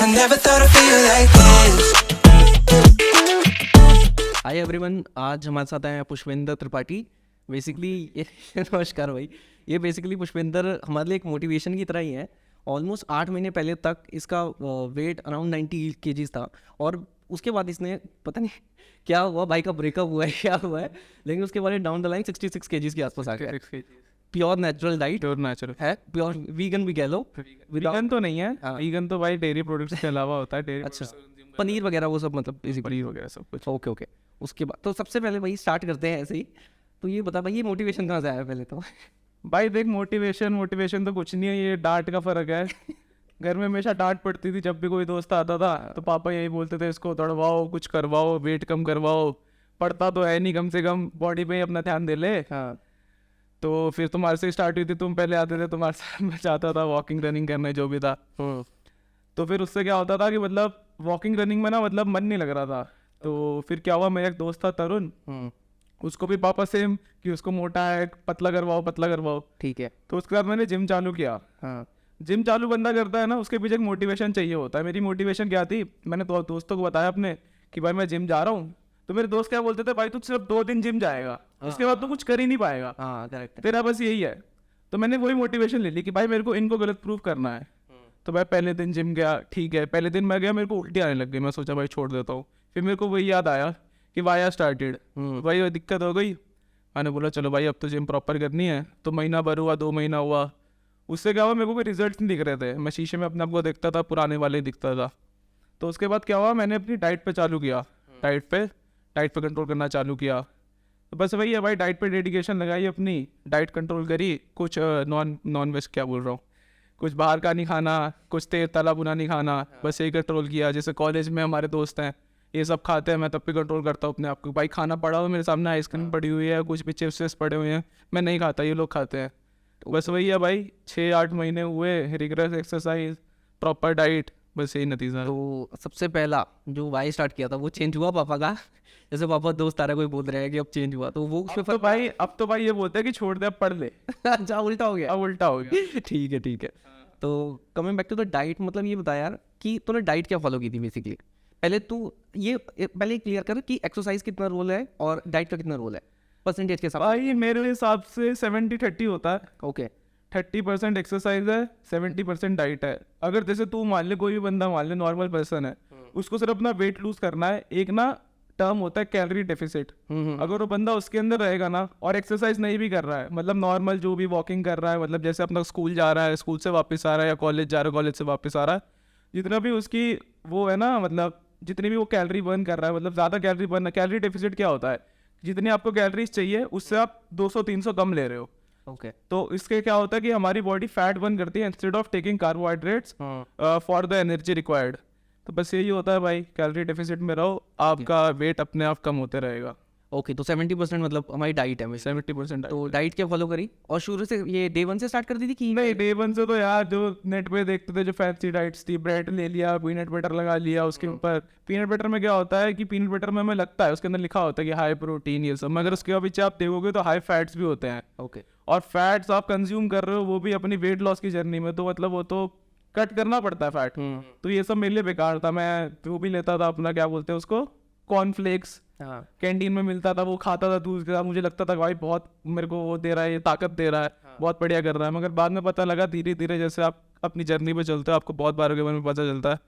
I never thought I'd feel like this. Hi everyone, आज हमारे साथ आए हैं पुष्पेंद्र त्रिपाठी। बेसिकली ये नमस्कार भाई। ये बेसिकली पुष्पेंद्र हमारे लिए एक मोटिवेशन की तरह ही है। ऑलमोस्ट 8 महीने पहले तक इसका वेट अराउंड 90 kgs था और उसके बाद इसने पता नहीं क्या हुआ, भाई का ब्रेकअप हुआ है क्या हुआ है, लेकिन उसके बाद डाउन द लाइन 66 kgs के आसपास आ गया। Pure natural diet, pure natural है, प्योर वीगन भी कह लो। वीगन तो नहीं है। हाँ। वीगन तो भाई डेयरी प्रोडक्ट्स के अलावा होता है। डेयरी अच्छा, पनीर वगैरह वो सब, मतलब इसी पनीर वगैरह सब कुछ। Okay okay. उसके बाद तो सबसे पहले भाई स्टार्ट करते हैं ऐसे ही। तो ये बता भाई, ये मोटिवेशन कहाँ से आया पहले तो? भाई देख, मोटिवेशन तो कुछ नहीं है, ये डांट का फर्क है। घर में हमेशा डांट पड़ती थी, जब भी कोई दोस्त आता था तो पापा यही बोलते थे, इसको दौड़वाओ, कुछ करवाओ, वेट कम करवाओ। पढ़ता तो है नहीं, कम से कम बॉडी पे ही अपना ध्यान दे ले। हाँ। तो फिर तुम्हारे से स्टार्ट हुई थी, तुम पहले आते थे, तुम्हारे साथ मैं चाहता था वॉकिंग रनिंग करने, जो भी था। तो फिर उससे क्या होता था कि मतलब वॉकिंग रनिंग में ना मतलब मन नहीं लग रहा था। तो फिर क्या हुआ, मेरा एक दोस्त था तरुण, उसको भी पापा सेम कि उसको मोटा है, पतला करवाओ। ठीक है। तो उसके बाद मैंने जिम चालू किया। हाँ। जिम चालू बंदा करता है ना, उसके पीछे एक मोटिवेशन चाहिए होता है। मेरी मोटिवेशन क्या थी, मैंने तो दोस्तों को बताया अपने कि भाई मैं जिम जा रहा हूँ। तो मेरे दोस्त क्या बोलते थे, भाई तू सिर्फ 2 दिन जिम जाएगा, उसके बाद तो कुछ कर ही नहीं पाएगा। हाँ करेक्ट। तेरा बस यही है। तो मैंने वही मोटिवेशन ले ली कि भाई मेरे को इनको गलत प्रूफ करना है। तो भाई पहले दिन जिम गया, ठीक है, पहले दिन मैं गया, मेरे को उल्टी आने लग गई। मैं सोचा भाई छोड़ देता हूँ। फिर मेरे को वही याद आया कि वाई आर स्टार्टेड, भाई वो दिक्कत हो गई। मैंने बोला चलो भाई अब तो जिम प्रॉपर करनी है। तो महीना भर हुआ, 2 महीना हुआ, उससे क्या हुआ, मेरे को कोई रिजल्ट नहीं दिख रहे थे। मैं शीशे में अपने आप को देखता था, पुराने वाले दिखता था। तो उसके बाद क्या हुआ, मैंने अपनी डाइट पे चालू किया, डाइट पे कंट्रोल करना चालू किया। तो बस वही है भाई, डाइट पे डेडिकेशन लगाई, अपनी डाइट कंट्रोल करी। कुछ नॉन वेज क्या बोल रहा हूँ, कुछ बाहर का नहीं खाना, कुछ तेल तला भुना नहीं खाना, बस यही कंट्रोल किया। जैसे कॉलेज में हमारे दोस्त हैं, ये सब खाते हैं, मैं तब भी कंट्रोल करता हूँ अपने आप को। भाई खाना पड़ा हो मेरे सामने, आइसक्रीम पड़ी हुई है, कुछ भी चिप्स पड़े हुए हैं, मैं नहीं खाता, ये लोग खाते हैं। तो बस वही है भाई, 6-8 महीने हुए, रिगरस एक्सरसाइज, प्रॉपर डाइट, बस यही नतीजा है। तो सबसे पहला जो वाई स्टार्ट किया था वो चेंज हुआ पापा का? जैसे पापा दोस्त आ रहे कोई बोल रहे हैं कि अब चेंज हुआ, तो वो उसमें अब तो भाई ये बोलते हैं कि छोड़ दे, अब पढ़ ले। अच्छा, उल्टा हो गया। अब उल्टा हो गया। ठीक है। तो coming back to the diet, मतलब ये बता यार कि तूने डाइट क्या फॉलो की थी बेसिकली? पहले तू ये पहले क्लियर कर कि एक्सरसाइज कितना रोल है और डाइट का कितना रोल है परसेंटेज के हिसाब भाई मेरे हिसाब से 70-30 होता है। से? ओके। 30% एक्सरसाइज है, 70% डाइट है। अगर जैसे तू मान ले, कोई भी बंदा मान ले, नॉर्मल पर्सन है, उसको सिर्फ अपना वेट लूज करना है, एक ना टर्म होता है कैलोरी डेफिसिट। अगर वो बंदा उसके अंदर रहेगा ना और एक्सरसाइज नहीं भी कर रहा है, मतलब नॉर्मल जो भी वॉकिंग कर रहा है, मतलब जैसे अपना स्कूल जा रहा है, स्कूल से वापस आ रहा है, या कॉलेज जा रहा है, कॉलेज से वापस आ रहा है, जितना भी उसकी वो है ना, मतलब जितनी भी वो कैलोरी बर्न कर रहा है, मतलब ज़्यादा कैलोरी बर्न। कैलोरी डेफिसिट क्या होता है, जितनी आपको कैलोरीज चाहिए उससे आप 200-300 कम ले रहे हो। ओके। तो इसके क्या होता है कि हमारी बॉडी फैट बर्न करती है instead of taking carbohydrates for the energy required. तो बस यही होता है भाई, कैलोरी डेफिसिट में रहो, आपका वेट अपने आप कम होते रहेगा। ओके, तो 70% मतलब हमारी डाइट है। 70% तो डाइट क्या फॉलो करी और शुरू से ये डे 1 से स्टार्ट कर दी थी कि नहीं, डे 1 से तो यार जो नेट पे देखते थे, जो फैंसी डाइट्स थी, ब्रेड ले लिया, पीनट बटर लगा लिया उसके ऊपर। पीनट बटर में क्या होता है कि पीनट बटर में हमें लगता है उसके अंदर लिखा होता है कि हाई प्रोटीन, ये सब, मगर उसके पीछे आप देखोगे तो हाई फैट्स भी होते हैं। ओके। और फैट्स आप कंज्यूम कर रहे हो, वो भी अपनी वेट लॉस की जर्नी में, तो मतलब वो तो कट करना पड़ता है फैट। तो ये सब मेरे लिए बेकार था। मैं वो भी लेता था अपना, क्या बोलते हैं उसको, कॉर्नफ्लेक्स, हाँ। कैंटीन में मिलता था, वो खाता था दूध के साथ। मुझे लगता था भाई बहुत मेरे को वो दे रहा है, ये ताकत दे रहा है, बहुत बढ़िया कर रहा है। मगर बाद में पता लगा, धीरे धीरे जैसे आप अपनी जर्नी पे चलते हो, आपको बहुत बार के बारे में पता चलता है।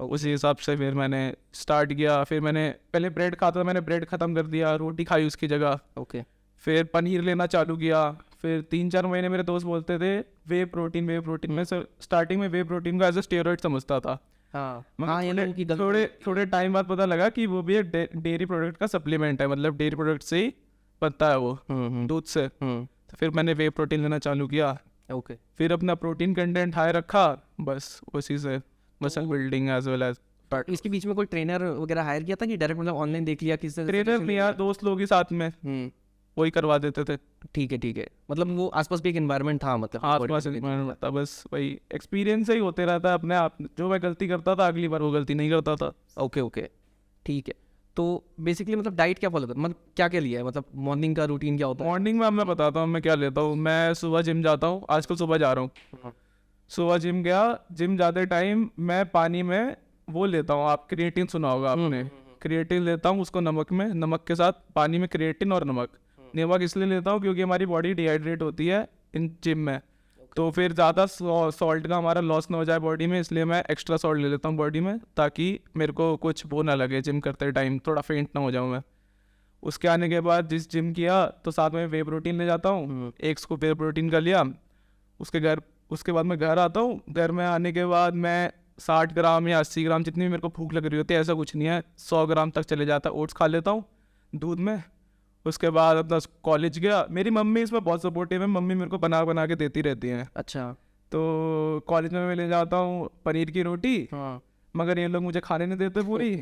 और उसी हिसाब से फिर मैंने स्टार्ट किया। फिर मैंने पहले ब्रेड खाता था, मैंने ब्रेड ख़त्म कर दिया, रोटी खाई उसकी जगह। ओके। फिर पनीर लेना चालू किया। फिर 3-4 महीने मेरे दोस्त बोलते थे वे प्रोटीन। मैं स्टार्टिंग में वे प्रोटीन को एज ए स्टेरॉइड समझता था। हाँ, ये लोगों की थोड़े टाइम बाद पता लगा कि वो भी एक डेयरी प्रोडक्ट का सप्लीमेंट है, मतलब डेयरी प्रोडक्ट से ही बनता है वो, दूध से। तो फिर मैंने वे प्रोटीन लेना चालू किया। ओके। फिर अपना प्रोटीन कंटेंट हाई रखा, बस उसी से muscle building as well as. इसके बीच में कोई ट्रेनर वगैरह हायर किया था कि डायरेक्ट मतलब ऑनलाइन देख लिया किससे? ट्रेनर नहीं यार, दोस्त लोग ही साथ में वही करवा देते थे। ठीक है। मतलब वो आसपास भी एक एनवायरनमेंट था, मतलब आसपास environment था, बस वही एक्सपीरियंस ही होते रहता है अपने आप। जो मैं गलती करता था अगली बार वो गलती नहीं करता था। ओके। ठीक है। तो बेसिकली मतलब डाइट क्या फॉलो करता, मतलब क्या क्या लिया है, मतलब मॉर्निंग का रूटीन क्या होता है? मॉर्निंग में अब मैं बताता हूँ मैं क्या लेता हूँ। मैं सुबह जिम जाता हूँ, आजकल सुबह जा रहा हूँ। सुबह जिम गया, जिम जाते टाइम मैं पानी में वो लेता हूँ, आप क्रिएटिन सुना होगा आपने, क्रिएटिन लेता हूँ उसको नमक में, नमक के साथ पानी में क्रिएटिन और नमक। नमक इसलिए लेता हूँ क्योंकि हमारी बॉडी डिहाइड्रेट होती है इन जिम में, तो फिर ज़्यादा सॉल्ट का हमारा लॉस ना हो जाए बॉडी में, इसलिए मैं एक्स्ट्रा सॉल्ट ले लेता हूँ बॉडी में, ताकि मेरे को कुछ वो ना लगे जिम करते टाइम, थोड़ा फेंट ना हो जाऊँ मैं। उसके आने के बाद जिस जिम किया तो साथ में वे प्रोटीन ले जाता हूँ, एक स्कूप वे प्रोटीन का लिया। उसके बाद मैं घर आता हूँ, घर में आने के बाद मैं 60 ग्राम या 80 ग्राम जितनी भी मेरे को भूख लग रही होती है, ऐसा कुछ नहीं है, 100 ग्राम तक चले जाता है, ओट्स खा लेता हूँ दूध में। उसके बाद अपना कॉलेज गया, मेरी मम्मी इसमें बहुत सपोर्टिव है, मम्मी मेरे को बना बना के देती रहती हैं। अच्छा। तो कॉलेज में मैं ले जाता हूँ पनीर की रोटी, हाँ। मगर ये लोग मुझे खाने नहीं देते पूरी।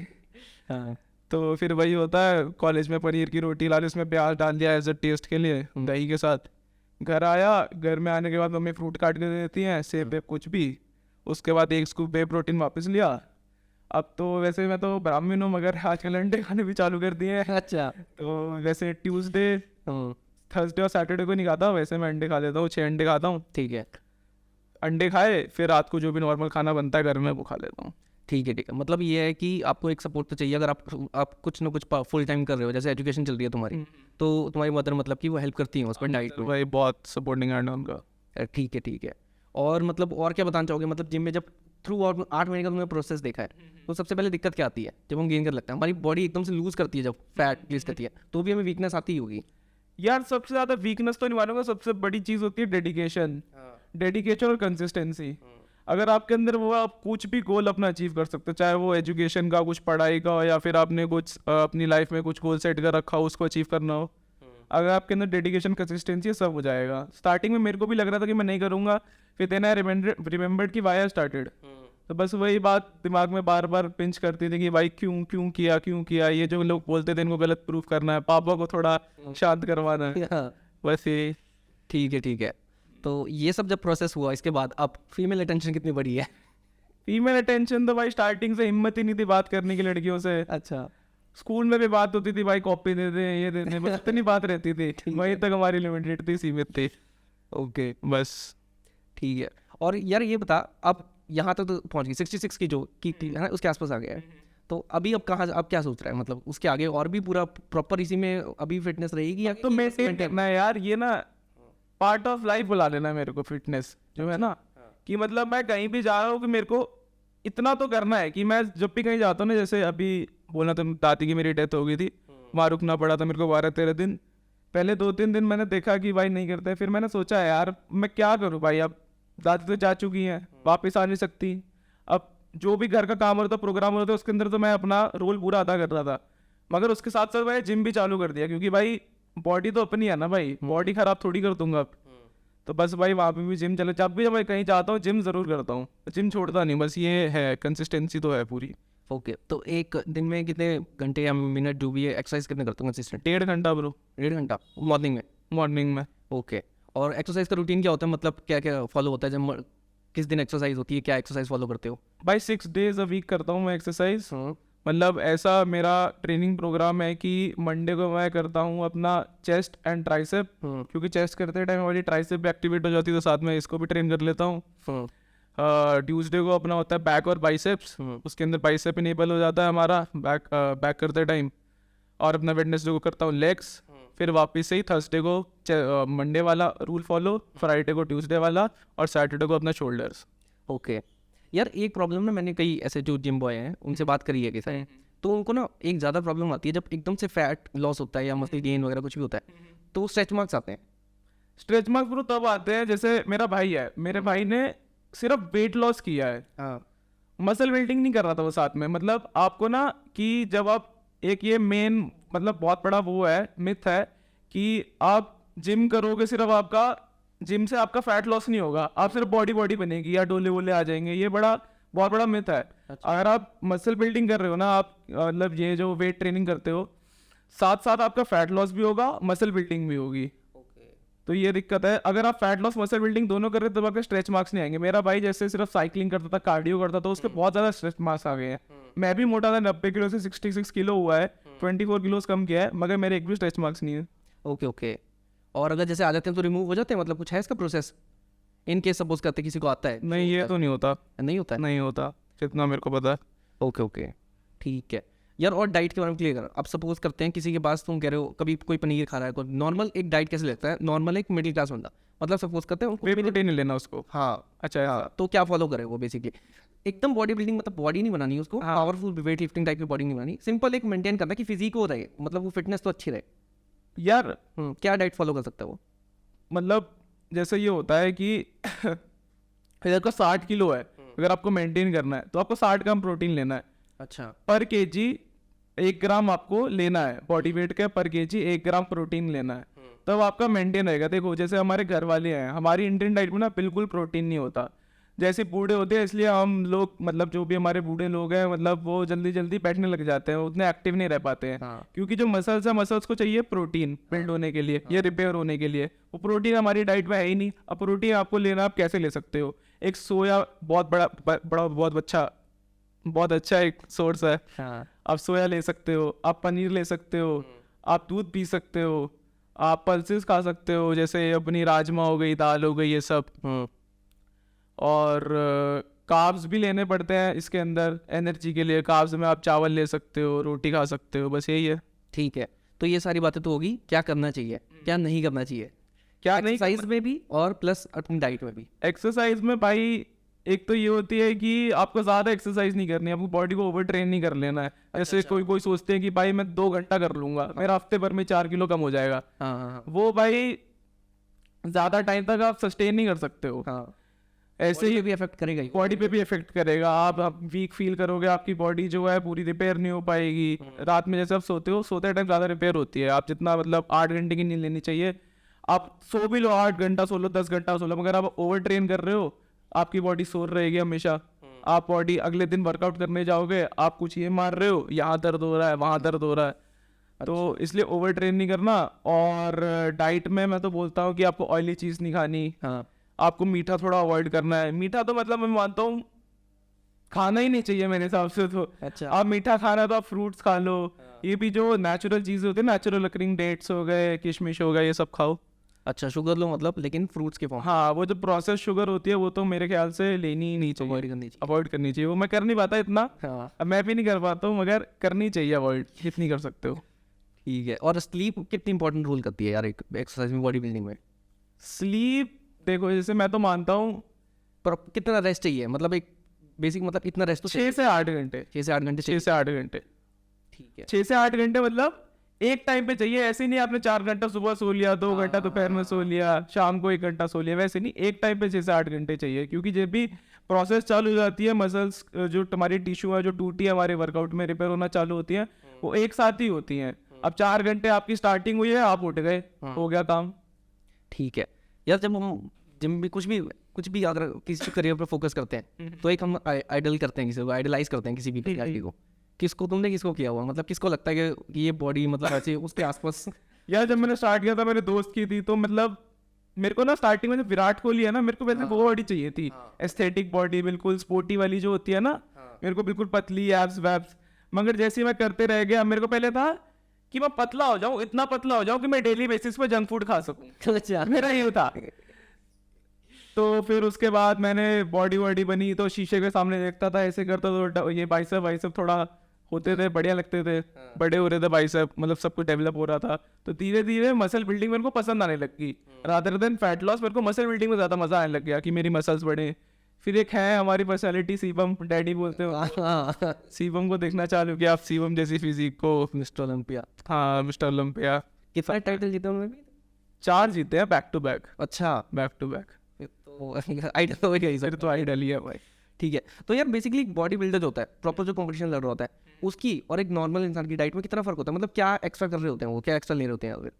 हाँ। तो फिर वही होता है, कॉलेज में पनीर की रोटी ला ली, उसमें प्याज डाल दिया एज अ टेस्ट के लिए दही के साथ। घर आया, घर में आने के बाद मम्मी फ्रूट काट के दे देती हैं, सेब वेब कुछ भी। उसके बाद एक स्कूप वे प्रोटीन वापस लिया। अब तो वैसे मैं तो ब्राह्मण हूँ, मगर आजकल अंडे खाने भी चालू कर दिए हैं। अच्छा। तो वैसे ट्यूसडे, थर्सडे और सैटरडे को नहीं खाता, वैसे मैं अंडे खा लेता हूँ, 6 अंडे खाता हूँ। ठीक है। अंडे खाए, फिर रात को जो भी नॉर्मल खाना बनता है घर में वो खा लेता हूँ। ठीक है। ठीक है, मतलब ये है कि आपको एक सपोर्ट तो चाहिए, अगर आप कुछ ना कुछ फुल टाइम कर रहे हो, जैसे एजुकेशन चल रही है तुम्हारी, तो तुम्हारी मदर मतलब कि वो हेल्प करती है उस पर डाइट में। भाई बहुत सपोर्टिंग हैंड है उनका। ठीक है। ठीक है। और मतलब और क्या बताना चाहोगे, मतलब जिम में जब थ्रू और 8 महीने का तुमने प्रोसेस देखा है, तो सबसे पहले दिक्कत क्या आती है जब हम गेन कर लगता है? हमारी बॉडी एकदम से लूज करती है, जब फैट रिलीज करती है, तो भी हमें वीकनेस आती ही होगी। यार सबसे ज्यादा वीकनेस तो नहीं मानूंगा, सबसे बड़ी चीज होती है डेडिकेशन और कंसिस्टेंसी। अगर आपके अंदर वो, आप कुछ भी गोल अपना अचीव कर सकते हो, चाहे वो एजुकेशन का, कुछ पढ़ाई का, या फिर आपने कुछ अपनी लाइफ में कुछ गोल सेट कर रखा हो, उसको अचीव करना हो, अगर आपके अंदर डेडिकेशन कंसिस्टेंसी है, सब हो जाएगा। स्टार्टिंग में मेरे को भी लग रहा था कि मैं नहीं करूंगा, फिर देन आई रिमेंबर्ड कि व्हाई आई स्टार्टेड। तो बस वही बात दिमाग में बार बार पिंच करती थी कि भाई क्यों किया, ये जो लोग बोलते थे इनको गलत प्रूफ करना है, पापा को थोड़ा शांत करवाना है, बस ये। ठीक है। ठीक है। तो ये सब जब प्रोसेस हुआ, इसके बाद अब फीमेल अटेंशन कितनी बड़ी है? फीमेल अटेंशन तो भाई स्टार्टिंग से हिम्मत ही नहीं थी बात करने की लड़कियों से। अच्छा। स्कूल में भी बात होती थी, भाई कॉपी दे दे, ये दे दे, बस इतनी बात रहती थी, वहीं तक हमारी लिमिटेड थी, सीमित थी। ओके। बस। ठीक है। और यार ये बता, अब यहाँ तक तो पहुँच गई 66 की जो की है ना, उसके आसपास आ गया है, तो अभी अब कहाँ, अब क्या सोच रहा है, मतलब उसके आगे और भी पूरा प्रॉपर इसी में अभी फिटनेस रहेगी या तो मेंटेन करना है यार, ये ना पार्ट ऑफ लाइफ बुला लेना मेरे को, फिटनेस जो है ना, कि मतलब मैं कहीं भी जा रहा हूँ कि मेरे को इतना तो करना है कि मैं जब भी कहीं जाता हूँ ना, जैसे अभी बोलना तो दादी की मेरी डेथ हो गई थी, वहाँ रुकना पड़ा था मेरे को 12-13 दिन। पहले 2-3 दिन मैंने देखा कि भाई नहीं करते, फिर मैंने सोचा यार मैं क्या करूँ भाई, अब दादी तो जा चुकी हैं, वापस आ नहीं सकती। अब जो भी घर का काम होता, प्रोग्राम होता, उसके अंदर तो मैं अपना रोल पूरा अदा कर रहा था, मगर उसके साथ साथ मैं जिम भी चालू कर दिया, क्योंकि भाई बॉडी तो अपनी है ना भाई, बॉडी खराब थोड़ी कर दूंगा अब। तो बस भाई वहाँ पे भी जिम चले, जब भी मैं कहीं जाता हूँ जिम जरूर करता हूँ, जिम छोड़ता नहीं, बस ये है, कंसिस्टेंसी तो है पूरी। ओके। तो एक दिन में कितने घंटे या मिनट जो भी है एक्सरसाइज कितने करते हो कंसिस्टेंट? 1.5 घंटा ब्रो। 1.5 घंटा मॉर्निंग में? मॉर्निंग में। ओके। और एक्सरसाइज का रूटीन क्या होता है, मतलब क्या क्या फॉलो होता है, जब किस दिन एक्सरसाइज होती है, क्या एक्सरसाइज फॉलो करते हो? भाई 6 days अ वीक करता हूँ मैं एक्सरसाइज। मतलब ऐसा मेरा ट्रेनिंग प्रोग्राम है कि मंडे को मैं करता हूँ अपना चेस्ट एंड ट्राइसेप, क्योंकि चेस्ट करते टाइम हमारी ट्राइसेप भी एक्टिवेट हो जाती है, तो साथ में इसको भी ट्रेन कर लेता हूँ। ट्यूसडे को अपना होता है बैक और बाइसेप्स, उसके अंदर बाइसेप इनेबल हो जाता है हमारा बैक करते टाइम। और अपना वेडनेसडे को करता हूँ लेग्स, फिर वापस से ही थर्सडे को मंडे वाला रूल फॉलो, फ्राइडे को ट्यूसडे वाला, और सैटरडे को अपना शोल्डर्स। ओके। यार एक प्रॉब्लम ना, मैंने कई ऐसे जो जिम बॉय हैं उनसे बात करी है कि सर, तो उनको ना एक ज़्यादा प्रॉब्लम आती है जब एकदम से फैट लॉस होता है या मसल गेन वगैरह कुछ भी होता है, तो स्ट्रेच मार्क्स आते हैं। स्ट्रेच मार्क्स ब्रो तब आते हैं, जैसे मेरा भाई है, मेरे भाई ने सिर्फ वेट लॉस किया है, मसल बिल्डिंग नहीं कर रहा था वो साथ में। मतलब आपको ना कि जब आप एक, ये मेन मतलब बहुत बड़ा वो है, मिथ है कि आप जिम करोगे सिर्फ, आपका जिम से आपका फैट लॉस नहीं होगा, आप सिर्फ बॉडी बनेगी या डोले वोले आ जाएंगे, ये बहुत बड़ा मिथ है। अच्छा। अगर आप मसल बिल्डिंग कर रहे हो ना, आप मतलब ये जो वेट ट्रेनिंग करते हो, साथ साथ आपका फैट लॉस भी होगा, मसल बिल्डिंग भी होगी। तो ये दिक्कत है, अगर आप फैट लॉस मसल बिल्डिंग दोनों कर रहे हो तो आपके स्ट्रेच मार्क्स नहीं आएंगे। मेरा भाई जैसे सिर्फ साइकिलिंग करता था, कार्डियो करता था, उसके बहुत ज्यादा स्ट्रेच मार्क्स आ गए हैं। मैं भी मोटा था, 90 किलो से 66 किलो हुआ है, 24 किलो कम किया है, मगर मेरे एक भी स्ट्रेच मार्क्स नहीं है। ओके। और अगर जैसे आ जाते हैं तो रिमूव हो जाते हैं, मतलब कुछ है इसका प्रोसेस? इन केस सपोज करते किसी को आता है, नहीं ये तो नहीं होता, नहीं होता है? नहीं होता, जितना मेरे को पता है। ओके ओके ठीक है यार। और डाइट के बारे में क्लियर कर, अब सपोज करते हैं किसी के पास तुम कह रहे हो कभी कोई पनीर खा रहा है, कोई नॉर्मल एक डाइट कैसे लेता है, नॉर्मल एक मिडिल क्लास बंदा, मतलब सपोज करते हैं वे प्रोटीन नहीं लेना उसको। हाँ अच्छा हाँ, तो क्या फॉलो करे वो बेसिकली? एकदम बॉडी बिल्डिंग मतलब बॉडी नहीं बनानी उसको, पावरफुल वेट लिफ्टिंग टाइप की बॉडी नहीं बनानी, सिंपल एक मेंटेन करना कि फिजिक हो रहे, मतलब वो फिटनेस तो अच्छी रहे। यार क्या डाइट फॉलो कर सकता है वो? मतलब जैसे ये होता है कि अगर का 60 किलो है, अगर आपको मेंटेन करना है तो आपको 60 ग्राम प्रोटीन लेना है अच्छा पर केजी, 1 ग्राम आपको लेना है बॉडी वेट के पर केजी, 1 ग्राम प्रोटीन लेना है, तब आपका मेंटेन रहेगा। देखो जैसे हमारे घर वाले हैं, हमारी इंडियन डाइट में ना बिल्कुल प्रोटीन नहीं होता, जैसे बूढ़े होते हैं इसलिए हम लोग मतलब जो भी हमारे बूढ़े लोग हैं मतलब वो जल्दी जल्दी बैठने लग जाते हैं, उतने एक्टिव नहीं रह पाते हैं। हाँ। क्योंकि जो मसल्स है, मसल्स को चाहिए प्रोटीन बिल्ड होने के लिए या रिपेयर होने के लिए, वो प्रोटीन हमारी डाइट में है ही नहीं। अब प्रोटीन आपको लेना, आप कैसे ले सकते हो? एक सोया बहुत बहुत अच्छा एक सोर्स है, हाँ आप सोया ले सकते हो, आप पनीर ले सकते हो, आप दूध पी सकते हो, आप पल्सेस खा सकते हो, जैसे अपनी राजमा हो गई, दाल हो गई, ये सब। और कार्ब्स भी लेने पड़ते हैं इसके अंदर एनर्जी के लिए, कार्ब्स में आप चावल ले सकते हो, रोटी खा सकते हो, बस यही है। ठीक है, तो ये सारी बातें तो होगी, क्या करना चाहिए क्या नहीं करना चाहिए, क्या नहीं एक्सरसाइज में भी और प्लस अपनी डाइट में भी? एक्सरसाइज में भाई एक तो ये होती है कि आपको ज़्यादा एक्सरसाइज नहीं करनी है, आपको बॉडी को ओवर ट्रेन नहीं कर लेना है। ऐसे कोई सोचते हैं कि भाई मैं 2 घंटा कर लूंगा, मेरा हफ्ते भर में 4 किलो कम हो जाएगा। हाँ वो भाई ज़्यादा टाइम तक आप सस्टेन नहीं कर सकते हो। हाँ ऐसे ही भी अफेक्ट करेगा ही। बॉडी पे भी इफेक्ट करेगा, आप वीक फील करोगे, आपकी बॉडी जो है पूरी रिपेयर नहीं हो पाएगी। रात में जैसे आप सोते हो, सोते टाइम ज़्यादा रिपेयर होती है, आप जितना मतलब 8 घंटे की नींद लेनी चाहिए, आप सो भी लो 8 घंटा सो लो, 10 घंटा सो लो, मगर आप ओवर ट्रेन कर रहे हो, आपकी बॉडी सो रहेगी हमेशा। आप बॉडी अगले दिन वर्कआउट करने जाओगे, आप कुछ ये मार रहे हो, यहाँ दर्द हो रहा है, वहाँ दर्द हो रहा है, तो इसलिए ओवर ट्रेन नहीं करना। और डाइट में मैं तो बोलता हूँ कि आपको ऑयली चीज़ नहीं खानी, हाँ आपको मीठा थोड़ा अवॉइड करना है। मीठा तो मतलब मैं मानता हूँ खाना ही नहीं चाहिए मेरे हिसाब से तो। अच्छा आप मीठा खाना तो आप फ्रूट्स खा लो, ये भी जो नेचुरल चीज़ें होती है, नेचुरल अकरिंग डेट्स हो गए, किशमिश हो गए, ये सब खाओ। अच्छा शुगर लो मतलब, लेकिन फ्रूट्स के फॉर्म हाँ, वो जो प्रोसेस शुगर होती है वो तो मेरे ख्याल से लेनी ही नहीं चाहिए, अवॉइड करनी चाहिए। अवॉइड करनी चाहिए। वो मैं कर नहीं पाता इतना, हाँ अब मैं भी नहीं कर पाता हूँ, मगर करनी चाहिए अवॉइड, इतनी कर सकते हो। ठीक है। और स्लीप कितनी इंपॉर्टेंट रोल करती है यार एक एक्सरसाइज में, बॉडी बिल्डिंग में? स्लीप देखो जैसे मैं तो मानता हूँ पर कितना रेस्ट चाहिए, मतलब एक बेसिक मतलब इतना रेस्ट तो 6 से 8 घंटे, 6 से 8 घंटे 6 से 8 घंटे, ठीक है 6 से 8 घंटे मतलब एक टाइम पे चाहिए। ऐसे नहीं आपने 4 घंटा सुबह सो लिया, 2 घंटा दोपहर में सो लिया, शाम को 1 घंटा सो लिया, वैसे नहीं, एक टाइम पे 6 से 8 घंटे चाहिए। क्योंकि जब भी प्रोसेस चालू हो जाती है, मसल्स जो हमारी टिश्यू है जो टूटी है हमारे वर्कआउट में, रिपेयर होना चालू होती है, वो एक साथ ही होती हैं। अब 4 घंटे आपकी स्टार्टिंग हुई है, आप उठ गए, हो गया काम। ठीक है यार। जब हम जिम भी कुछ भी अगर किसी करियर पर फोकस करते हैं तो एक हम आइडल करते हैं, किसी को आइडलाइज करते हैं, किसी भी पर्सनैलिटी को। तुमने किसको किया हुआ, मतलब किसको लगता है कि ये बॉडी मतलब ऐसे उसके आसपास? यार जब मैंने स्टार्ट किया था मेरे दोस्त की थी, तो मतलब मेरे को ना स्टार्टिंग में जब विराट कोहली है ना, मेरे को वैसे वो बॉडी चाहिए थी, एस्थेटिक बॉडी, बिल्कुल स्पोर्टी वाली जो होती है ना, मेरे को बिल्कुल पतली एब्स वैब्स। मगर जैसे मैं करते रह गया, मेरे को पहले था कि मैं पतला हो जाऊं, इतना पतला हो जाऊं कि मैं डेली बेसिस पे जंक फूड खा सकूं। अच्छा मेरा ये था। तो फिर उसके बाद मैंने बॉडी बनी, तो शीशे के सामने देखता था, ऐसे करता तो ये बाइसेप थोड़ा होते थे, बढ़िया लगते थे, बड़े हो रहे थे बाइसेप, मतलब सब कुछ डेवलप हो रहा था। तो धीरे धीरे मसल बिल्डिंग मेरे को पसंद आने लगी, रादर देन फैट लॉस। मेरे को मसल बिल्डिंग में ज़्यादा मजा आने लग गया कि मेरी मसल्स बढ़े। फिर एक है हमारी पर्सनैलिटी शिवम, डैडी बोलते हो, शिवम को देखना चालू किया, आप शिवम जैसी फिजिक को। Mister Olympia. हाँ, मिस्टर ओलंपिया। कितना टाइटल जीते उन्होंने भी? 4 जीते हैं बैक टू बैक। अच्छा, बैक टू बैक। तो आइडल हो गया सर तो आइडल ही है भाई। ठीक है। तो यार बेसिकली बॉडी बिल्डर जो होता है, प्रॉपर जो कॉम्पिटिशन लड़ रहा होता है, उसकी और एक नॉर्मल इंसान की डाइट में कितना फर्क होता है? मतलब क्या एक्स्ट्रा कर रहे होते हैं वो, क्या एक्स्ट्रा ले रहे होते हैं?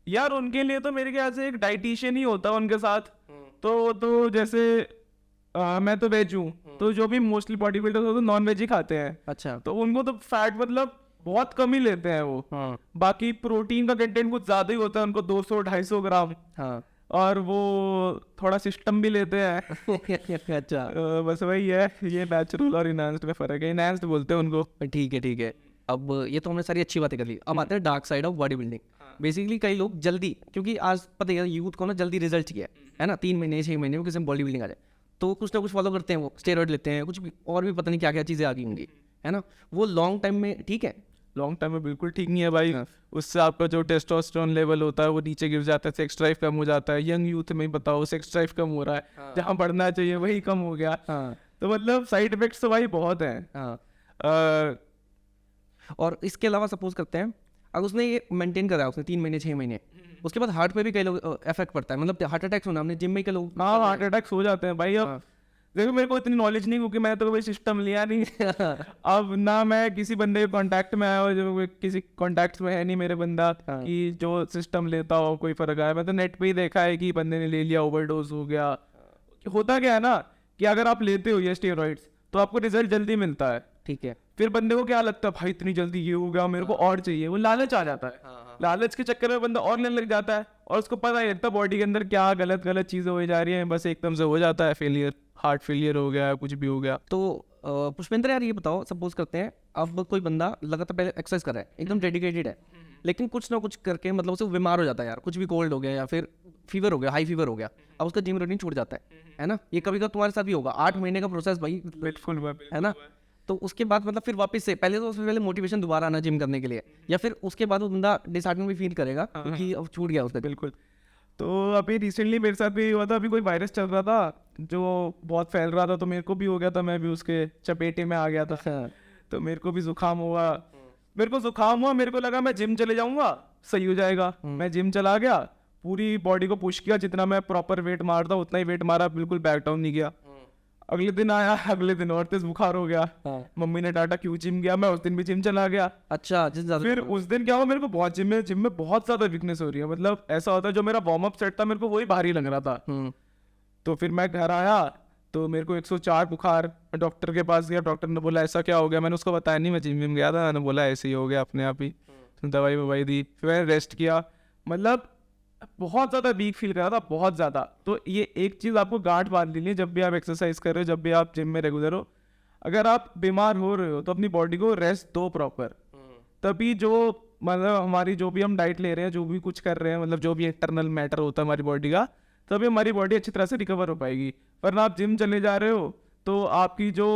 यार उनके लिए तो मेरे ख्याल से एक डाइटिशियन ही होता है उनके साथ। तो जैसे मैं तो वेज हूँ, तो जो भी मोस्टली बॉडी बिल्डर्स होते हैं नॉन वेज ही खाते हैं। अच्छा। तो उनको तो फैट मतलब बहुत कम ही लेते हैं वो। हाँ बाकी प्रोटीन का कंटेंट कुछ ज्यादा ही होता है उनको, 200-250 ग्राम। हाँ और वो थोड़ा सिस्टम भी लेते हैं। अच्छा बस वही है, ये नेचुरल और इनहैंस्ड में फर्क है। इनहैंस्ड बोलते हैं उनको। ठीक है ठीक है। अब ये तो हमने सारी अच्छी बातें कर ली, अब आते हैं dark side of body building. Basically कई लोग जल्दी, क्योंकि आज पता है यूथ को ना जल्दी रिजल्ट चाहिए, है ना, 3 महीने 6 महीने में किसी में बॉडी बिल्डिंग आ जाए, तो कुछ ना कुछ फॉलो करते हैं, वो स्टेरॉइड लेते हैं, कुछ भी और भी पता नहीं क्या क्या चीज़ें आ गई होंगी, है ना, वो लॉन्ग टाइम में ठीक है। लॉन्ग टाइम में बिल्कुल ठीक नहीं है भाई। उससे आपका जो टेस्टोस्टेरोन लेवल होता है वो नीचे गिर जाता है, सेक्स ड्राइव कम हो जाता है। यंग यूथ में बताओ सेक्स ड्राइव कम हो रहा है, जहाँ बढ़ना चाहिए वही कम हो गया। तो मतलब साइड इफेक्ट्स तो भाई बहुत हैं। और इसके अलावा सपोज करते हैं अगर उसने ये मेंटेन करा उसने 3 महीने 6 महीने, उसके बाद हार्ट पे भी कई लोग इफेक्ट पड़ता है, मतलब हार्ट अटैक्स होना, हमने जिम में कई लोग हाँ हार्ट अटैक्स हो जाते हैं भाई। अब देखो मेरे को इतनी नॉलेज नहीं, क्योंकि मैंने तो कोई सिस्टम लिया नहीं अब ना मैं किसी बंदे के कांटेक्ट में आया हो, जो किसी कांटेक्ट में है नहीं मेरे बंदा कि जो सिस्टम लेता हो कोई फर्क आया। मैं तो नेट पे ही देखा है कि बंदे ने ले लिया, ओवरडोज हो गया। होता क्या है ना कि अगर आप लेते हो ये स्टेरॉइड्स तो आपको रिजल्ट जल्दी मिलता है, ठीक है, फिर बंदे को क्या लगता है भाई इतनी जल्दी ये हो गया, मेरे को और चाहिए, वो लालच आ जाता है। लालच के चक्कर में बंदा और लेने लग जाता है, और उसको पता ही लगता बॉडी के अंदर क्या गलत गलत चीजें हो जा रही हैं, बस एकदम से हो जाता है फेलियर, हार्ट फेलियर हो गया, कुछ भी हो गया। तो पुष्पेंद्र यार ये बताओ, सपोज करते हैं अब कोई बंदा लगातार पहले एक्सरसाइज कर रहा है, एकदम डेडिकेटेड है, लेकिन कुछ ना कुछ करके मतलब उसे बीमार हो जाता है यार, कुछ भी कोल्ड हो गया या फिर फीवर हो गया, हाई फीवर हो गया, अब उसका जिम रूटीन छूट जाता है ना, ये कभी कभी तुम्हारे साथ भी होगा, 8 महीने का प्रोसेस भाई, बिल्कुल है ना। तो उसके बाद मतलब फिर वापस से पहले तो उससे पहले मोटिवेशन दोबारा आना जिम करने के लिए, या फिर उसके बाद वो बंदा डिसहार्टमेंट भी फील करेगा क्योंकि अब छूट गया उसका। बिल्कुल। तो अभी रिसेंटली मेरे साथ भी हुआ था, अभी कोई वायरस चल रहा था जो बहुत फैल रहा था, तो मेरे को भी हो गया था, मैं भी उसके चपेटे में आ गया था। तो मेरे को भी जुकाम हुआ, मेरे को लगा मैं जिम चले जाऊंगा सही हो जाएगा। मैं जिम चला गया, पूरी बॉडी को पुश किया, जितना मैं प्रॉपर वेट मारता उतना ही वेट मारा, बिल्कुल बैक डाउन नहीं किया। अगले दिन आया, अगले दिन और तेज बुखार हो गया। मम्मी ने डांटा क्यों जिम गया, मैं उस दिन भी जिम चला गया। अच्छा, फिर उस दिन क्या हुआ, मेरे को बहुत जिम में बहुत ज्यादा वीकनेस हो रही है, मतलब ऐसा होता है जो मेरा वार्म अप सेट था मेरे को वही भारी लग रहा था। तो फिर मैं घर आया तो मेरे को 104 बुखार, डॉक्टर के पास गया, डॉक्टर ने बोला ऐसा क्या हो गया, मैंने उसको बताया नहीं मैं जिम गया था, मैंने बोला ऐसे ही हो गया अपने आप ही, दवाई दी, फिर मैंने रेस्ट किया, मतलब बहुत ज़्यादा वीक फील कर रहा था, बहुत ज़्यादा। तो ये एक चीज़ आपको गांठ बांध लेनी है जब भी आप एक्सरसाइज कर रहे हो, जब भी आप जिम में रेगुलर हो, अगर आप बीमार हो रहे हो तो अपनी बॉडी को रेस्ट दो प्रॉपर, तभी जो मतलब हमारी जो भी हम डाइट ले रहे हैं, जो भी कुछ कर रहे हैं, मतलब जो भी इंटरनल मैटर होता है हमारी बॉडी का, तभी हमारी बॉडी अच्छी तरह से रिकवर हो पाएगी। वरना आप जिम चले जा रहे हो तो आपकी जो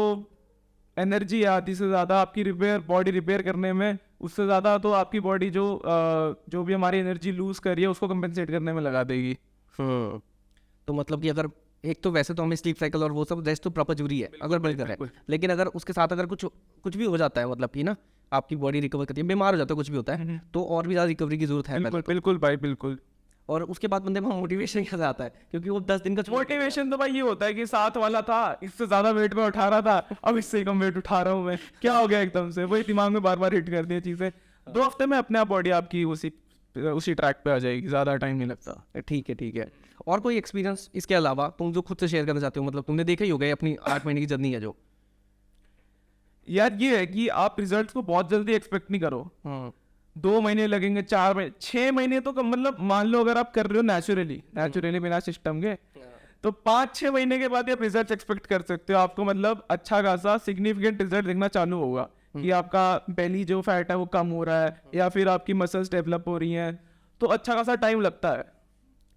एनर्जी है आधी से ज़्यादा आपकी बॉडी रिपेयर करने में, उससे ज़्यादा तो आपकी बॉडी जो भी हमारी एनर्जी लूज कर रही है उसको कंपेंसेट करने में लगा देगी। तो मतलब कि अगर एक तो वैसे तो हमें स्लीप साइकिल और वो सब रेस्ट तो प्रॉपर जरूरी है अगर बल्ड कर रहे हैं, लेकिन अगर उसके साथ अगर कुछ भी हो जाता है, मतलब कि ना आपकी बॉडी रिकवर करती है, बीमार हो जाता है, कुछ भी होता है, तो और भी ज़्यादा रिकवरी की जरूरत है। बिल्कुल भाई बिल्कुल। और उसके बाद बंदे में मोटिवेशन कैसे आता है, क्योंकि वो 10 दिन का मोटिवेशन तो भाई ये होता है कि साथ वाला था इससे ज्यादा वेट में उठा रहा था, अब इससे कम वेट उठा रहा हूँ मैं, क्या हो गया एकदम से, वही दिमाग में बार बार हिट कर दी चीजें। 2 हफ्ते में अपने आप बॉडी आपकी उसी ट्रैक पे आ जाएगी, ज्यादा टाइम नहीं लगता। ठीक है। और कोई एक्सपीरियंस इसके अलावा तुम जो खुद से शेयर करना चाहते हो, मतलब तुमने देखा ही होगा अपनी 8 महीने की जर्नी है जो। यार ये है कि आप रिजल्ट्स को बहुत जल्दी एक्सपेक्ट नहीं करो। 2 महीने लगेंगे, 4 महीने, 6 महीने तो मतलब मान लो अगर आप कर रहे हो नेचुरली बिना सिस्टम के, तो 5-6 महीने के बाद आप रिजल्ट एक्सपेक्ट कर सकते हो। आपको मतलब अच्छा खासा सिग्निफिकेंट रिजल्ट दिखना चालू होगा कि आपका बेली जो फैट है वो कम हो रहा है, या फिर आपकी मसल्स डेवलप हो रही हैं, तो अच्छा खासा टाइम लगता है।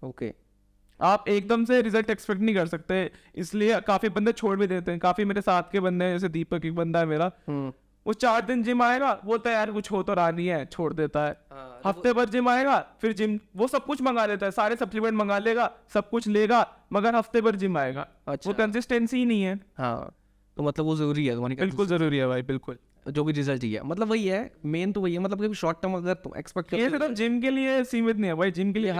ओके, आप एकदम से रिजल्ट एक्सपेक्ट नहीं कर सकते, इसलिए काफी बंदे छोड़ भी देते हैं। काफी मेरे साथ के बंदे हैं, जैसे दीपक एक बंदा है मेरा, वो 4 दिन जिम आएगा, बोलता है यार कुछ हो तो रहा नहीं है, छोड़ देता है। हफ्ते भर जिम आएगा, फिर जिम वो सब कुछ मंगा लेता है, सारे सप्लीमेंट मंगा लेगा, सब कुछ लेगा, मगर हफ्ते भर जिम आएगा। अच्छा। वो कंसिस्टेंसी ही नहीं है। हाँ, तो मतलब वो जरूरी है तुम्हारी, बिल्कुल जरूरी है भाई, बिल्कुल। जो भी रिजल्ट चाहिए, मतलब वही है, मेन तो वही है, मतलब शॉर्ट टर्म अगर तुम एक्सपेक्ट ये सिर्फ जिम के लिए सीमित नहीं है भाई, जिम के लिए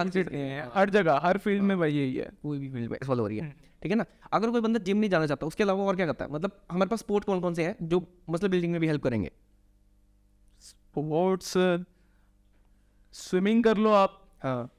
हर जगह हर फील्ड में भाई यही है, कोई भी फील्ड में फॉलो हो रही है, ठीक है ना। अगर कोई बंदा जिम नहीं जाना चाहता, उसके अलावा और क्या करता है, मतलब हमारे पास स्पोर्ट कौन कौन से हैं जो मसल बिल्डिंग में भी हेल्प करेंगे? स्पोर्ट्स, स्विमिंग कर लो आप। हाँ,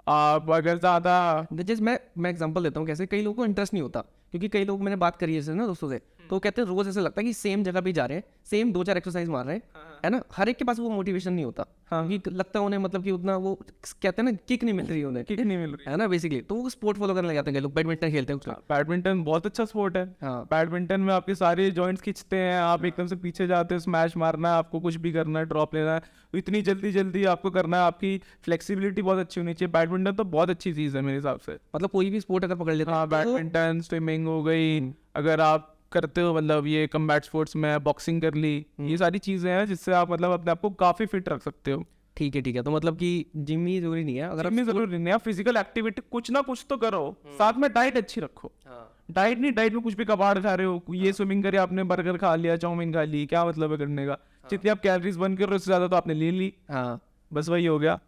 आप अगर ज़्यादा जैसे मैं एग्जांपल देता हूँ कैसे, कई लोगों को इंटरेस्ट नहीं होता, क्योंकि कई लोग, मैंने बात करी है जैसे ना दोस्तों से, तो कहते हैं रोज ऐसा लगता है कि सेम जगह पे जा रहे हैं, सेम 2-4 एक्सरसाइज मार रहे हैं, है ना। हर एक के पास वो मोटिवेशन नहीं होता, क्योंकि लगता है उन्हें मतलब कि उतना वो कहते हैं ना किक नहीं मिल रही उन्हें, किक नहीं मिल रही है ना बेसिकली। तो वो स्पोर्ट फॉलो करने लग जाते हैं लोग, बैडमिंटन खेलते हैं उसका। बैडमिंटन बहुत अच्छा स्पोर्ट है। हाँ। बैडमिंटन में आपके सारे जॉइंट्स खींचते हैं, आप एकदम से पीछे जाते हैं, स्मैश मारना है आपको, कुछ भी करना है, ड्रॉप लेना है, तो इतनी जल्दी जल्दी आपको करना है, आपकी फ्लेक्सिबिलिटी बहुत अच्छी होनी चाहिए। बैडमिंटन तो बहुत अच्छी चीज़ है मेरे हिसाब से। मतलब कोई भी स्पोर्ट अगर पकड़ लेते हैं हाँ, बैडमिंटन, स्विमिंग हो गई, अगर आप करते हो मतलब ये कम्बैट स्पोर्ट्स में, बॉक्सिंग कर ली, ये सारी चीज़ें हैं जिससे आप मतलब अपने आप को काफ़ी फिट रख सकते हो। ठीक है। तो मतलब कि जिम ही जरूरी नहीं है, अगर जिम में जरूरी नहीं है, फिजिकल एक्टिविटी कुछ ना कुछ तो करो, साथ में डाइट अच्छी रखो। डाइट नहीं, डाइट में कुछ भी कबाड़ खा रहे हो, ये स्विमिंग करी आपने, बर्गर खा लिया, चाउमीन खा ली, क्या मतलब है करने का। जितनी आप कैलोरीज बर्न कर रहे हो उससे ज्यादा तो आपने ले ली, हाँ बस वही हो गया।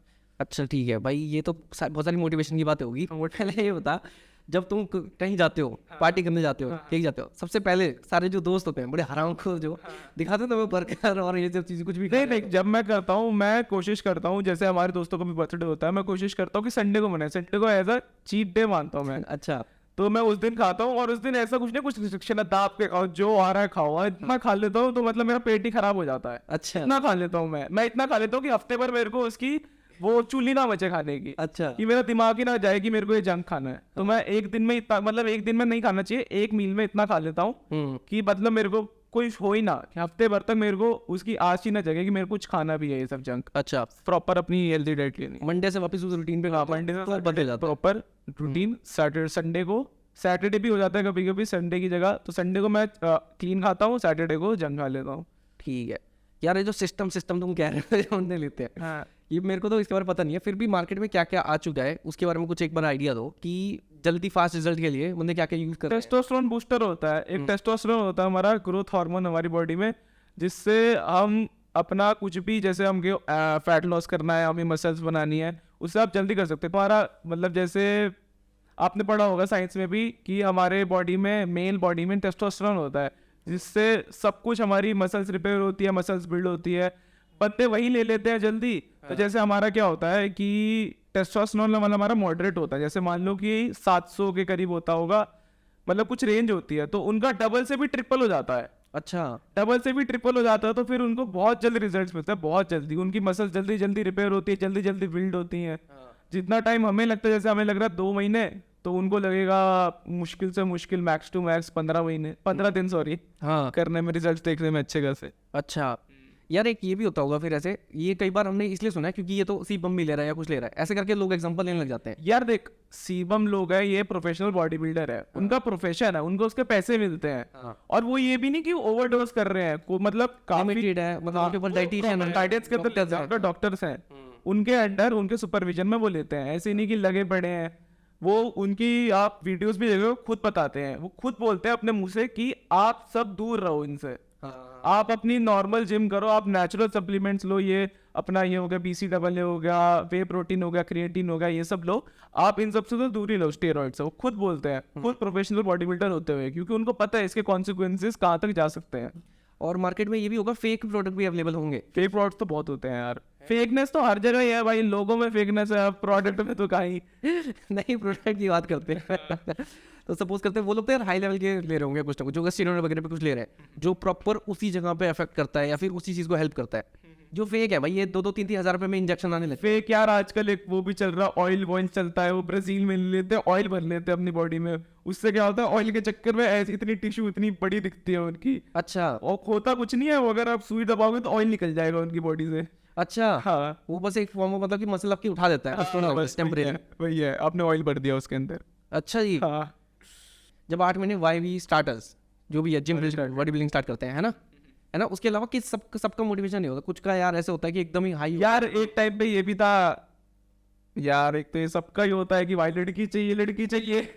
अच्छा ठीक है भाई, ये तो बहुत सारी मोटिवेशन की बातें होगी। पहले ये बता, जब तुम कहीं जाते हो, पार्टी करने जाते हो, कहीं जाते हो, सबसे पहले सारे जो दोस्त होते हैं बड़े हराम को जो दिखाते हैं तुम्हें बर्गर और ये सब चीज़ कुछ भी नहीं, जब मैं करता हूँ, मैं कोशिश करता हूँ, जैसे हमारे दोस्तों का भी बर्थडे होता है, मैं कोशिश करता हूँ कि संडे को मनाए, संडे को एज अ चीट डे मानता हूँ मैं। अच्छा, तो मैं उस दिन खाता हूँ, और उस दिन ऐसा कुछ नहीं, कुछ रिस्ट्रिक्शन है, दाब के खाओ, जो आ रहा है खाओ, इतना खा लेता हूँ तो मतलब मेरा पेट ही खराब हो जाता है। अच्छा इतना खा लेता हूँ मैं इतना खा लेता हूँ कि हफ्ते भर मेरे को उसकी वो चूली ना बचे खाने की, अच्छा कि मेरा दिमाग ही ना जाए कि मेरे को ये जंक खाना है। तो मैं एक दिन में इतना, मतलब एक दिन में नहीं खाना चाहिए, एक मील में इतना खा लेता हूँ कि मतलब मेरे को कोई हो ही ना कि हफ्ते भर तक मेरे को उसकी आस ही ना जगे कि मेरे को कुछ खाना भी है ये सब जंक। अच्छा, प्रॉपर अपनी हेल्दी डाइट लेनी। मंडे से वापस उस रूटीन पे मंडे से तो बदल जाता है। Proper routine. संडे को, सैटरडे भी हो जाता है कभी कभी संडे की जगह, तो संडे को मैं क्लीन खाता हूँ, सैटरडे को जंक खा लेता हूँ। ठीक है यार, ये जो सिस्टम तुम कह रहे हो जो हमने लेते हैं, हाँ, ये मेरे को तो इसके बारे में पता नहीं है। फिर भी मार्केट में क्या क्या आ चुका है उसके बारे में कुछ एक बार आइडिया दो, कि जल्दी फास्ट रिजल्ट के लिए बंदे क्या क्या यूज करते हैं। टेस्टोस्टेरोन बूस्टर होता है, एक टेस्टोस्टेरोन होता है हमारा ग्रोथ हार्मोन हमारी बॉडी में, जिससे हम अपना कुछ भी, जैसे हम फैट लॉस करना है, हमें मसल्स बनानी है, उससे आप जल्दी कर सकते हैं। तुम्हारा मतलब जैसे आपने पढ़ा होगा साइंस में भी कि हमारे बॉडी में, मेल बॉडी में टेस्टोस्टेरोन होता है, जिससे सब कुछ, हमारी मसल्स रिपेयर होती है, मसल्स बिल्ड होती है। बंदे वही ले लेते हैं जल्दी। तो जैसे हमारा क्या होता है कि टेस्टोस्टेरोन लेवल हमारा मॉडरेट होता है, जैसे मान लो कि 700 के करीब होता होगा, मतलब कुछ रेंज होती है, तो उनका डबल से भी ट्रिपल हो जाता है। अच्छा, डबल से भी ट्रिपल हो जाता है, तो फिर उनको बहुत जल्दी रिजल्ट्स मिलते हैं, बहुत जल्दी उनकी मसल्स जल्दी जल्दी रिपेयर होती है, जल्दी जल्दी बिल्ड होती हैं। जितना टाइम हमें लगता है, जैसे हमें लग रहा है 2 महीने, तो उनको लगेगा मुश्किल से मुश्किल मैक्स टू मैक्स 15 दिन सॉरी, हाँ करने में, रिजल्ट देखने में अच्छे खासे। अच्छा यार, एक ये भी होता होगा फिर ऐसे, ये कई बार हमने इसलिए सुना है क्योंकि ये तो सीबम भी ले रहा है या कुछ ले रहा है, ऐसे करके लोग एग्जांपल लेने लग जाते हैं। यार देख, सीबम लोग है, ये प्रोफेशनल बॉडी बिल्डर है, उनका प्रोफेशन है, उनको उसके पैसे मिलते हैं, और वो ये भी नहीं कि ओवरडोज कर रहे हैं, मतलब काफी Limited है, मतलब उनके ऊपर dietitian है, गाइडेंस के अंदर डॉक्टर्स हैं, उनके अंडर, उनके सुपरविजन में वो लेते हैं। ऐसे नहीं कि लगे पड़े हैं वो, उनकी आप वीडियोस भी देखो, खुद बताते हैं, वो खुद बोलते हैं अपने मुंह से कि आप सब दूर रहो इनसे, आप अपनी नॉर्मल जिम करो, आप नेचुरल सप्लीमेंट्स लो, ये अपना ये हो गया BCAA हो गया, वे प्रोटीन हो गया, क्रिएटिन हो गया, ये सब लो, आप इन सब से तो दूर ही लो, स्टेरॉइड से। वो खुद बोलते हैं, खुद प्रोफेशनल बॉडी बिल्डर होते हुए, क्योंकि उनको पता है इसके कॉन्सिक्वेंसेस कहाँ तक जा सकते हैं। और मार्केट में ये भी होगा, फेक प्रोडक्ट भी अवेलेबल होंगे। फेक प्रोडक्ट्स तो बहुत होते हैं यार, फेकनेस तो हर जगह ही है भाई, लोगों में फेकनेस है, प्रोडक्ट में तो कहीं नहीं, प्रोडक्ट की बात करते हैं तो सपोज करते हैं वो लोग तो यार हाई लेवल के ले रहे होंगे कुछ ना कुछ, जो स्टेरॉइड वगैरह पे कुछ ले रहे हैं, जो प्रॉपर उसी जगह पे अफेक्ट करता है या फिर उसी चीज को हेल्प करता है। जो फेक है भाई, ये 2-3 हज़ार रुपए में इंजेक्शन आने लगे। फेक यार, आजकल एक वो भी चल रहा, ऑयल चलता है, वो ब्राजील में ले लेते हैं, ऑयल भर लेते हैं अपनी बॉडी में, उससे क्या होता है, ऑयल के चक्कर में ऐसी इतनी टिश्यू इतनी बड़ी दिखती है उनकी। अच्छा, और होता कुछ नहीं है वो, अगर आप सुई दबाओगे तो ऑयल निकल जाएगा उनकी बॉडी से। अच्छा, हाँ, वो बस एक फॉर्म मतलब कि मसल आपकी उठा देता है बस टेम्परेरी। वही है, आपने ऑयल भर दिया उसके अंदर। अच्छा जी, हाँ, जब 8 महीने YV स्टार्टर्स जो भी है, जिम बॉडी बिल्डिंग स्टार्ट करते हैं, है ना, उसके अलावा किस सबका मोटिवेशन नहीं होता, कुछ का यार ऐसे होता है कि एकदम ही हाई। यार एक टाइम पे ये भी था यार, एक तो ये सबका ही होता है कि भाई लड़की चाहिए, लड़की चाहिए,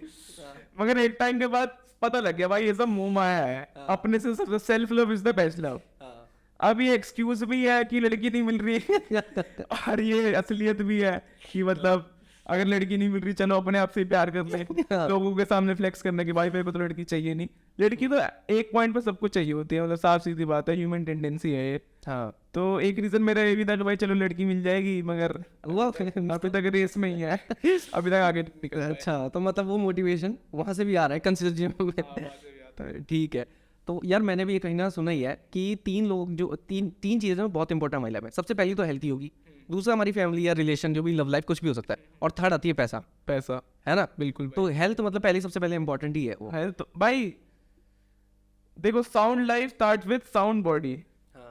मगर एक टाइम के बाद पता लग गया भाई ये सब मुंह माया है, अपने से सबसे self love is the best love. अब ये एक्सक्यूज भी है कि लड़की नहीं मिल रही और ये असलियत भी है कि मतलब अगर लड़की नहीं मिल रही, चलो अपने आप से प्यार कर ले, लोगों के सामने फ्लेक्स करने की, भाई को तो लड़की चाहिए नहीं। लड़की तो एक पॉइंट पे सबको चाहिए होती है, मतलब साफ सीधी बात है, ह्यूमन टेंडेंसी है ये। हाँ, तो एक रीजन मेरा ये भी था कि भाई चलो लड़की मिल जाएगी, मगर अभी तक रेस में ही है, अभी तक आगे निकल। अच्छा, तो मतलब वो मोटिवेशन वहाँ से भी आ रहा है कंसिस्टेंसी में। ठीक है, तो यार मैंने भी ये कहीं ना सुना ही है कि तीन लोग जो तीन तीन चीज़ें हैं बहुत इंपॉर्टेंट हमारी लाइफ में। सबसे पहली तो हेल्थी होगी, दूसरा हमारी फैमिली या रिलेशन जो भी लव लाइफ कुछ भी हो सकता है, और थर्ड आती है पैसा, पैसा, है ना। बिल्कुल। तो हेल्थ मतलब पहले सबसे पहले इंपॉर्टेंट ही है वो। हेल्थ भाई देखो, sound life start with sound body.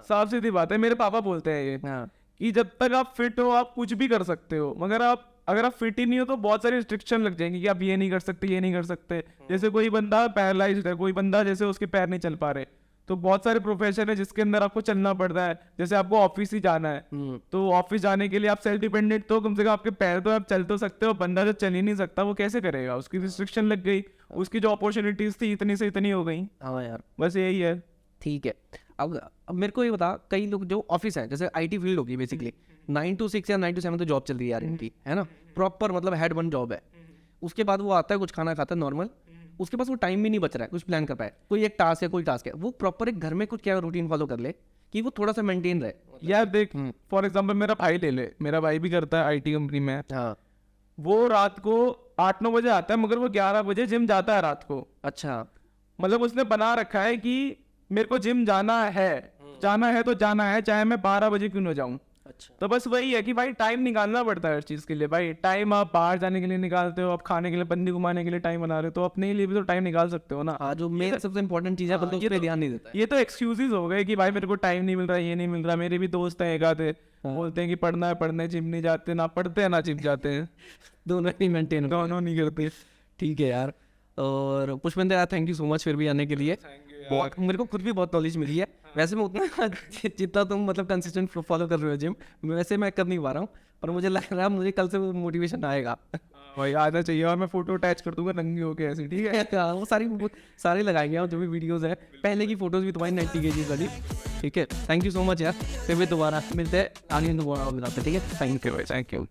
साफ सीधी बात है, मेरे पापा बोलते हैं ये हाँ कि जब तक आप फिट हो आप कुछ भी कर सकते हो, मगर अगर आप फिट ही नहीं हो तो बहुत सारी रिस्ट्रिक्शन लग जाएंगी कि आप ये नहीं कर सकते, ये नहीं कर सकते। जैसे कोई बंदा पैरालाइज्ड है, कोई बंदा जैसे उसके पैर नहीं चल पा रहे, तो बहुत सारे प्रोफेशन है जिसके अंदर आपको चलना पड़ता है। जैसे आपको ऑफिस ही जाना है, तो ऑफिस जाने के लिए आप सेल्फ डिपेंडेंट, तो कम से कम आपके पैर तो आप चल तो सकते हो। बंदा जो चल ही नहीं सकता वो कैसे करेगा? उसकी रिस्ट्रिक्शन लग गई, उसकी जो अपॉर्चुनिटीज थी इतनी से इतनी हो गई। हाँ यार बस यही है। ठीक है। अब मेरे को ये बता, कई लोग जो ऑफिस है जैसे आईटी फील्ड होगी बेसिकली 9 to 6 या 9 to 7 तो जॉब चल रही है यार इनकी, है ना, प्रॉपर मतलब हेड वन जॉब है। उसके बाद वो आता है, कुछ खाना खाता है नॉर्मल, उसके पास वो टाइम भी नहीं बच रहा है कुछ प्लान कर पाए, कोई एक टास्क है, कोई टास्क है, वो प्रॉपर एक घर में कुछ क्या रूटीन फॉलो कर ले कि वो थोड़ा सा मेंटेन रहे। यार देख, फॉर एग्जाम्पल मेरा भाई ले ले, मेरा भाई भी करता है आईटी कंपनी में। हाँ वो रात को 8-9 बजे आता है, मगर वो 11 बजे जिम जाता है रात को। अच्छा, मतलब उसने बना रखा है कि मेरे को जिम जाना है, तो जाना है, चाहे मैं 12 बजे क्यों ना जाऊं। अच्छा तो बस वही है कि भाई टाइम निकालना पड़ता है हर चीज के लिए। भाई टाइम आप बाहर जाने के लिए निकालते हो, आप खाने के लिए, बंदी घुमाने के लिए टाइम बना रहे हो, तो अपने लिए भी तो टाइम निकाल सकते हो ना। हाँ, जो मेन सबसे इंपॉर्टेंट चीज़ है बंदा उस पे ध्यान नहीं देता है। ये तो एक्सक्यूजेज हो गए कि भाई मेरे को टाइम नहीं मिल रहा, ये नहीं मिल रहा। मेरे भी दोस्त हैं एक आधे, बोलते हैं कि पढ़ना है, जिम नहीं जाते, ना पढ़ते हैं ना जिम जाते हैं। दोनों नहीं मेंटेन, दोनों नहीं करते। ठीक है यार। और पुष्पेंद्र यार, थैंक यू सो मच फिर भी आने के लिए। बहुत मेरे को खुद भी बहुत नॉलेज मिली है। वैसे मैं उतना जितना तुम मतलब कंसिस्टेंट फॉलो कर रहे हो जिम, वैसे मैं कर नहीं पा रहा हूँ, पर मुझे लग रहा है मुझे कल से मोटिवेशन आएगा। भाई आना चाहिए, और मैं फोटो अटैच कर दूंगा नंगी होके ऐसे, ठीक है। हाँ, वो सारे लगाएंगे और जो भी वीडियोस है, पहले की फोटोज भी तुम्हारी 90 kg वाली। ठीक है, थैंक यू सो मच यार। फिर भी दोबारा मिलते हैं आगे, दोबारा मिलते हैं, ठीक है। Thank you.